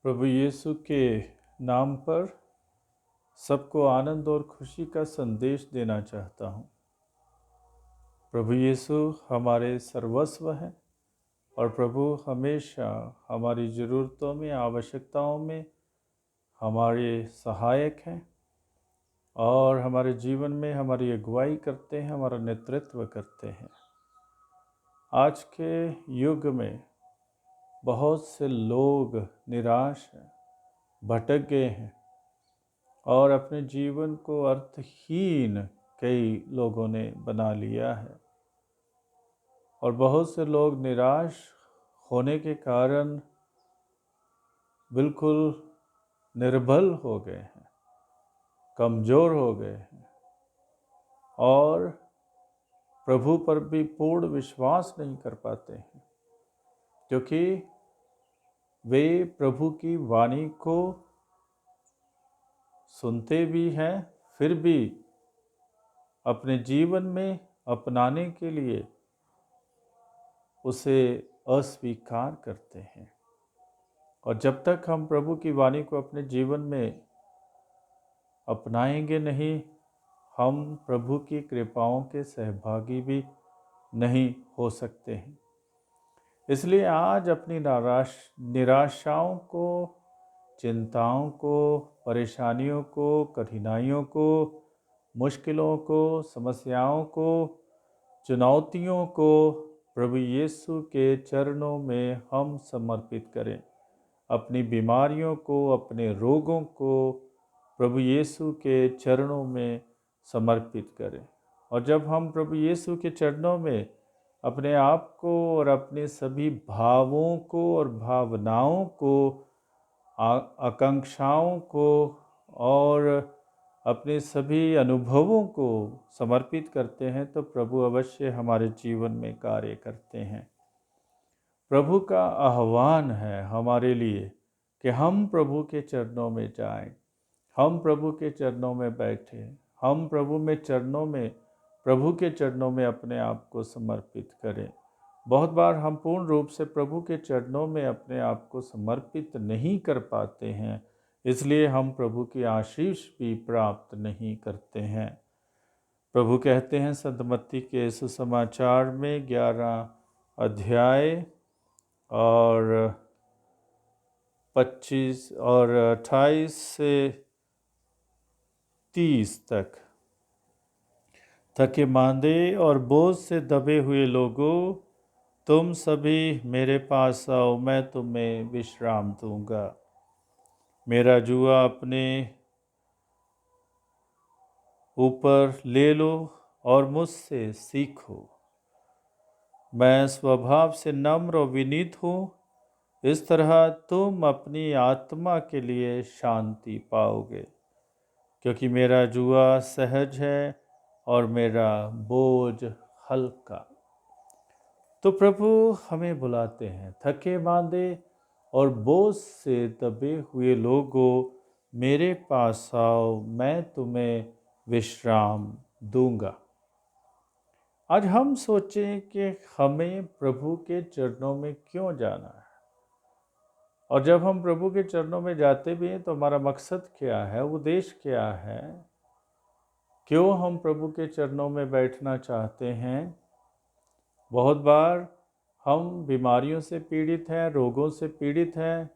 प्रभु यीशु के नाम पर सबको आनंद और खुशी का संदेश देना चाहता हूँ। प्रभु यीशु हमारे सर्वस्व हैं और प्रभु हमेशा हमारी ज़रूरतों में, आवश्यकताओं में हमारे सहायक हैं और हमारे जीवन में हमारी अगुवाई करते हैं, हमारा नेतृत्व करते हैं। आज के युग में बहुत से लोग निराश हैं, भटक गए हैं और अपने जीवन को अर्थहीन कई लोगों ने बना लिया है और बहुत से लोग निराश होने के कारण बिल्कुल निर्बल हो गए हैं, कमज़ोर हो गए हैं और प्रभु पर भी पूर्ण विश्वास नहीं कर पाते हैं, क्योंकि वे प्रभु की वाणी को सुनते भी हैं, फिर भी अपने जीवन में अपनाने के लिए उसे अस्वीकार करते हैं। और जब तक हम प्रभु की वाणी को अपने जीवन में अपनाएंगे नहीं, हम प्रभु की कृपाओं के सहभागी भी नहीं हो सकते हैं। इसलिए आज अपनी निराशाओं को, चिंताओं को, परेशानियों को, कठिनाइयों को, मुश्किलों को, समस्याओं को, चुनौतियों को प्रभु यीशु के चरणों में हम समर्पित करें। अपनी बीमारियों को, अपने रोगों को प्रभु यीशु के चरणों में समर्पित करें। और जब हम प्रभु यीशु के चरणों में अपने आप को और अपने सभी भावों को और भावनाओं को, आकांक्षाओं को और अपने सभी अनुभवों को समर्पित करते हैं, तो प्रभु अवश्य हमारे जीवन में कार्य करते हैं। प्रभु का आह्वान है हमारे लिए कि हम प्रभु के चरणों में जाएं, हम प्रभु के चरणों में बैठें, हम प्रभु के चरणों में अपने आप को समर्पित करें। बहुत बार हम पूर्ण रूप से प्रभु के चरणों में अपने आप को समर्पित नहीं कर पाते हैं, इसलिए हम प्रभु की आशीष भी प्राप्त नहीं करते हैं। प्रभु कहते हैं संत मत्ती के सुसमाचार में 11 अध्याय और 25 और 28 से 30 तक, थके मांदे और बोझ से दबे हुए लोगों, तुम सभी मेरे पास आओ, मैं तुम्हें विश्राम दूंगा। मेरा जुआ अपने ऊपर ले लो और मुझसे सीखो। मैं स्वभाव से नम्र और विनीत हूँ, इस तरह तुम अपनी आत्मा के लिए शांति पाओगे, क्योंकि मेरा जुआ सहज है और मेरा बोझ हल्का। तो प्रभु हमें बुलाते हैं, थके मांदे और बोझ से दबे हुए लोगों, मेरे पास आओ, मैं तुम्हें विश्राम दूंगा। आज हम सोचें कि हमें प्रभु के चरणों में क्यों जाना है, और जब हम प्रभु के चरणों में जाते भी हैं तो हमारा मकसद क्या है, उद्देश्य क्या है, क्यों हम प्रभु के चरणों में बैठना चाहते हैं। बहुत बार हम बीमारियों से पीड़ित हैं, रोगों से पीड़ित हैं,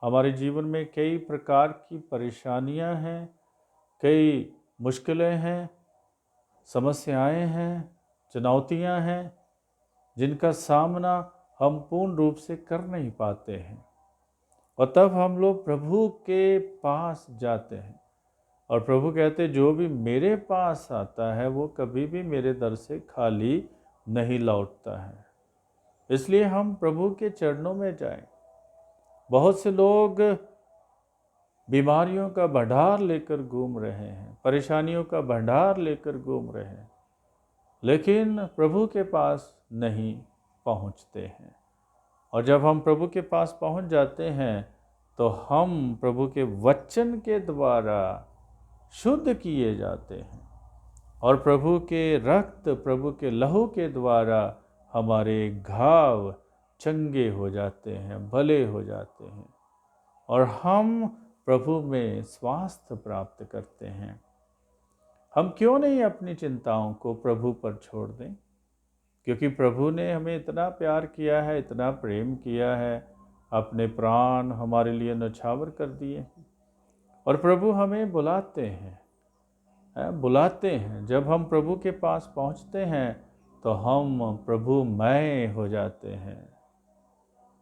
हमारे जीवन में कई प्रकार की परेशानियां हैं, कई मुश्किलें हैं, समस्याएं हैं, चुनौतियां हैं, जिनका सामना हम पूर्ण रूप से कर नहीं पाते हैं। और तब हम लोग प्रभु के पास जाते हैं और प्रभु कहते हैं, जो भी मेरे पास आता है वो कभी भी मेरे दर से खाली नहीं लौटता है। इसलिए हम प्रभु के चरणों में जाएं। बहुत से लोग बीमारियों का भंडार लेकर घूम रहे हैं, परेशानियों का भंडार लेकर घूम रहे हैं, लेकिन प्रभु के पास नहीं पहुंचते हैं। और जब हम प्रभु के पास पहुंच जाते हैं तो हम प्रभु के वचन के द्वारा शुद्ध किए जाते हैं और प्रभु के रक्त, प्रभु के लहू के द्वारा हमारे घाव चंगे हो जाते हैं, भले हो जाते हैं। और हम प्रभु में स्वास्थ्य प्राप्त करते हैं। हम क्यों नहीं अपनी चिंताओं को प्रभु पर छोड़ दें, क्योंकि प्रभु ने हमें इतना प्यार किया है, इतना प्रेम किया है, अपने प्राण हमारे लिए न्यौछावर कर दिए। और प्रभु हमें बुलाते हैं। जब हम प्रभु के पास पहुंचते हैं तो हम प्रभुमय हो जाते हैं।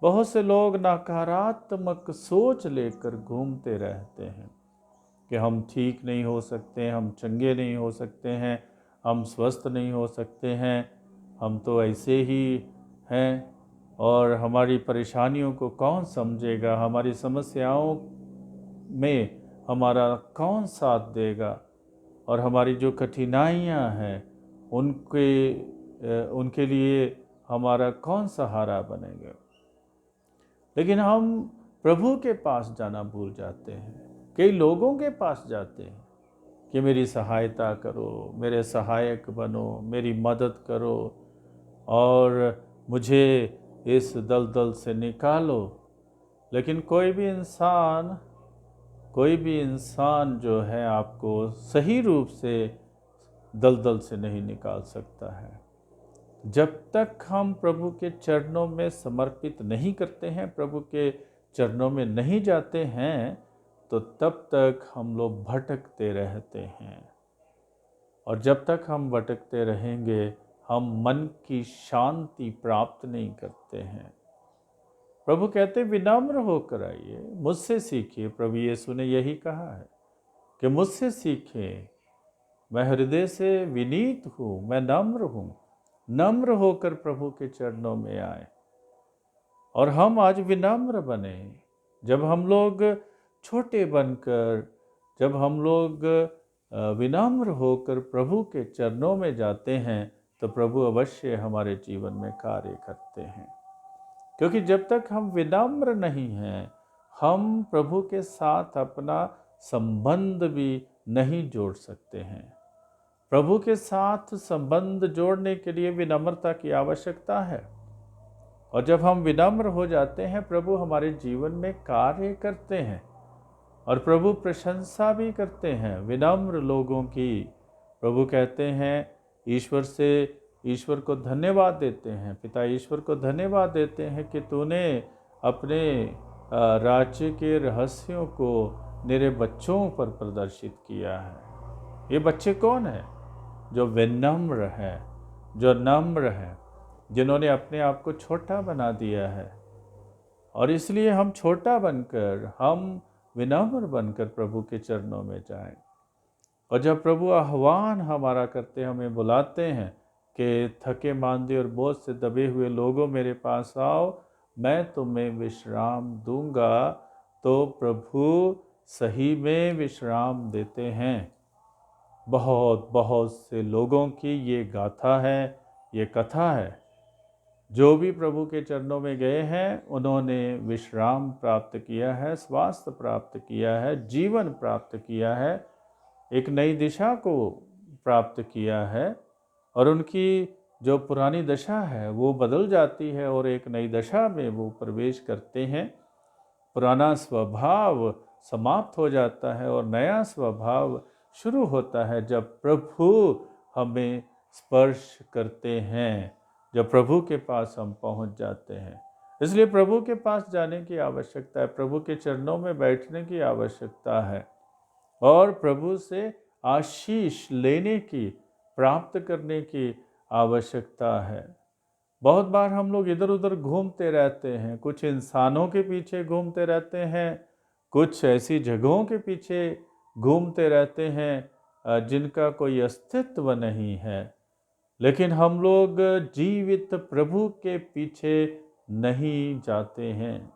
बहुत से लोग नकारात्मक सोच लेकर घूमते रहते हैं कि हम ठीक नहीं हो सकते, हम चंगे नहीं हो सकते हैं, हम स्वस्थ नहीं हो सकते हैं, हम तो ऐसे ही हैं और हमारी परेशानियों को कौन समझेगा, हमारी समस्याओं में हमारा कौन साथ देगा, और हमारी जो कठिनाइयाँ हैं उनके लिए हमारा कौन सहारा बनेगा। लेकिन हम प्रभु के पास जाना भूल जाते हैं, कई लोगों के पास जाते हैं कि मेरी सहायता करो, मेरे सहायक बनो, मेरी मदद करो और मुझे इस दलदल से निकालो। लेकिन कोई भी इंसान जो है आपको सही रूप से दलदल से नहीं निकाल सकता है। जब तक हम प्रभु के चरणों में समर्पित नहीं करते हैं, प्रभु के चरणों में नहीं जाते हैं, तो तब तक हम लोग भटकते रहते हैं। और जब तक हम भटकते रहेंगे, हम मन की शांति प्राप्त नहीं करते हैं। प्रभु कहते विनम्र होकर आइए, मुझसे सीखिए। प्रभु यीशु ने यही कहा है कि मुझसे सीखें, मैं हृदय से विनीत हूँ, मैं नम्र हूँ। नम्र होकर प्रभु के चरणों में आए और हम आज विनम्र बने। जब हम लोग छोटे बनकर, जब हम लोग विनम्र होकर प्रभु के चरणों में जाते हैं, तो प्रभु अवश्य हमारे जीवन में कार्य करते हैं। क्योंकि जब तक हम विनम्र नहीं हैं, हम प्रभु के साथ अपना संबंध भी नहीं जोड़ सकते हैं। प्रभु के साथ संबंध जोड़ने के लिए विनम्रता की आवश्यकता है। और जब हम विनम्र हो जाते हैं, प्रभु हमारे जीवन में कार्य करते हैं और प्रभु प्रशंसा भी करते हैं विनम्र लोगों की। प्रभु कहते हैं ईश्वर को धन्यवाद देते हैं, पिता ईश्वर को धन्यवाद देते हैं कि तूने अपने राज्य के रहस्यों को मेरे बच्चों पर प्रदर्शित किया है। ये बच्चे कौन हैं? जो विनम्र है, जो नम्र है, जिन्होंने अपने आप को छोटा बना दिया है। और इसलिए हम छोटा बनकर, हम विनम्र बनकर प्रभु के चरणों में जाएं। और जब प्रभु आह्वान हमारा करते, हमें बुलाते हैं कि थके मांदे और बोझ से दबे हुए लोगों मेरे पास आओ, मैं तुम्हें विश्राम दूंगा, तो प्रभु सही में विश्राम देते हैं। बहुत से लोगों की ये गाथा है, ये कथा है। जो भी प्रभु के चरणों में गए हैं, उन्होंने विश्राम प्राप्त किया है, स्वास्थ्य प्राप्त किया है, जीवन प्राप्त किया है, एक नई दिशा को प्राप्त किया है। और उनकी जो पुरानी दशा है वो बदल जाती है और एक नई दशा में वो प्रवेश करते हैं। पुराना स्वभाव समाप्त हो जाता है और नया स्वभाव शुरू होता है जब प्रभु हमें स्पर्श करते हैं, जब प्रभु के पास हम पहुंच जाते हैं। इसलिए प्रभु के पास जाने की आवश्यकता है, प्रभु के चरणों में बैठने की आवश्यकता है और प्रभु से आशीष लेने की, प्राप्त करने की आवश्यकता है। बहुत बार हम लोग इधर उधर घूमते रहते हैं, कुछ इंसानों के पीछे घूमते रहते हैं, कुछ ऐसी जगहों के पीछे घूमते रहते हैं जिनका कोई अस्तित्व नहीं है। लेकिन हम लोग जीवित प्रभु के पीछे नहीं जाते हैं,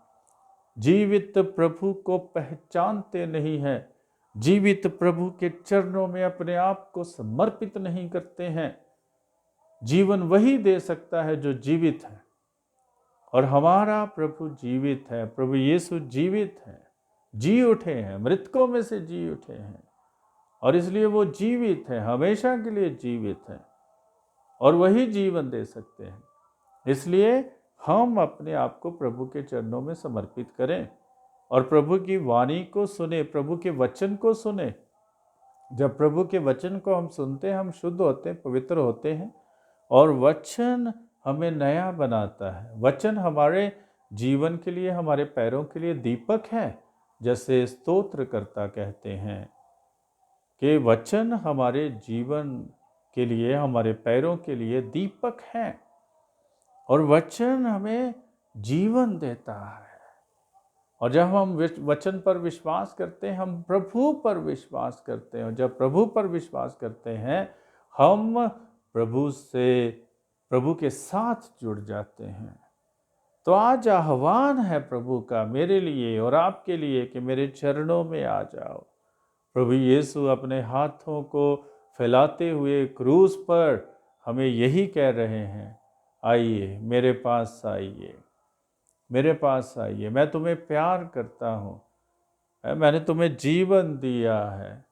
जीवित प्रभु को पहचानते नहीं हैं, जीवित प्रभु के चरणों में अपने आप को समर्पित नहीं करते हैं। जीवन वही दे सकता है जो जीवित है, और हमारा प्रभु जीवित है। प्रभु यीशु जीवित है, जी उठे हैं, मृतकों में से जी उठे हैं, और इसलिए वो जीवित है, हमेशा के लिए जीवित है और वही जीवन दे सकते हैं। इसलिए हम अपने आप को प्रभु के चरणों में समर्पित करें और प्रभु की वाणी को सुने, प्रभु के वचन को सुने। जब प्रभु के वचन को हम सुनते हैं, हम शुद्ध होते हैं, पवित्र होते हैं, और वचन हमें नया बनाता है। वचन हमारे जीवन के लिए, हमारे पैरों के लिए दीपक है। जैसे स्तोत्रकर्ता कहते हैं कि वचन हमारे जीवन के लिए, हमारे पैरों के लिए दीपक है, और वचन हमें जीवन देता है। और जब हम वचन पर विश्वास करते हैं, हम प्रभु पर विश्वास करते हैं, और जब प्रभु पर विश्वास करते हैं, हम प्रभु के साथ जुड़ जाते हैं। तो आज आह्वान है प्रभु का मेरे लिए और आपके लिए कि मेरे चरणों में आ जाओ। प्रभु यीशु अपने हाथों को फैलाते हुए क्रूस पर हमें यही कह रहे हैं, आइए मेरे पास आइए, मेरे पास आइए, मैं तुम्हें प्यार करता हूँ, मैंने तुम्हें जीवन दिया है,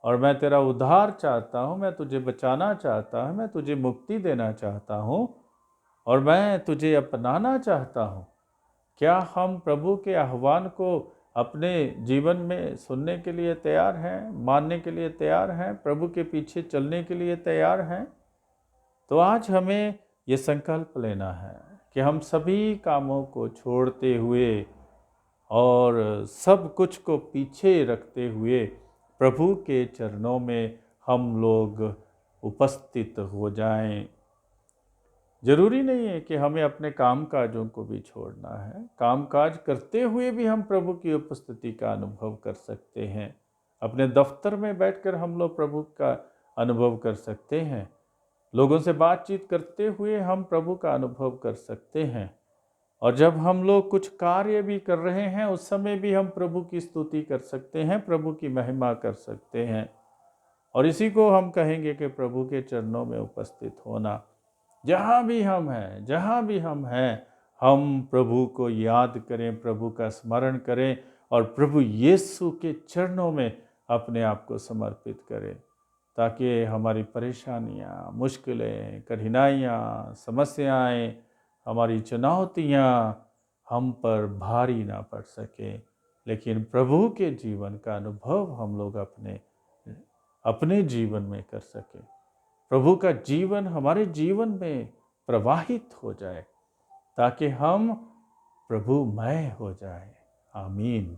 और मैं तेरा उद्धार चाहता हूँ, मैं तुझे बचाना चाहता हूँ, मैं तुझे मुक्ति देना चाहता हूँ, और मैं तुझे अपनाना चाहता हूँ। क्या हम प्रभु के आह्वान को अपने जीवन में सुनने के लिए तैयार हैं, मानने के लिए तैयार हैं, प्रभु के पीछे चलने के लिए तैयार हैं? तो आज हमें ये संकल्प लेना है कि हम सभी कामों को छोड़ते हुए और सब कुछ को पीछे रखते हुए प्रभु के चरणों में हम लोग उपस्थित हो जाएं। जरूरी नहीं है कि हमें अपने कामकाजों को भी छोड़ना है। कामकाज करते हुए भी हम प्रभु की उपस्थिति का अनुभव कर सकते हैं। अपने दफ्तर में बैठकर हम लोग प्रभु का अनुभव कर सकते हैं। लोगों से बातचीत करते हुए हम प्रभु का अनुभव कर सकते हैं। और जब हम लोग कुछ कार्य भी कर रहे हैं, उस समय भी हम प्रभु की स्तुति कर सकते हैं, प्रभु की महिमा कर सकते हैं। और इसी को हम कहेंगे कि प्रभु के चरणों में उपस्थित होना। जहाँ भी हम हैं, जहाँ भी हम हैं, हम प्रभु को याद करें, प्रभु का स्मरण करें, और प्रभु यीशु के चरणों में अपने आप को समर्पित करें, ताकि हमारी परेशानियाँ, मुश्किलें, कठिनाइयाँ, समस्याएं, हमारी चुनौतियाँ हम पर भारी ना पड़ सके, लेकिन प्रभु के जीवन का अनुभव हम लोग अपने जीवन में कर सके। प्रभु का जीवन हमारे जीवन में प्रवाहित हो जाए, ताकि हम प्रभुमय हो जाए। आमीन।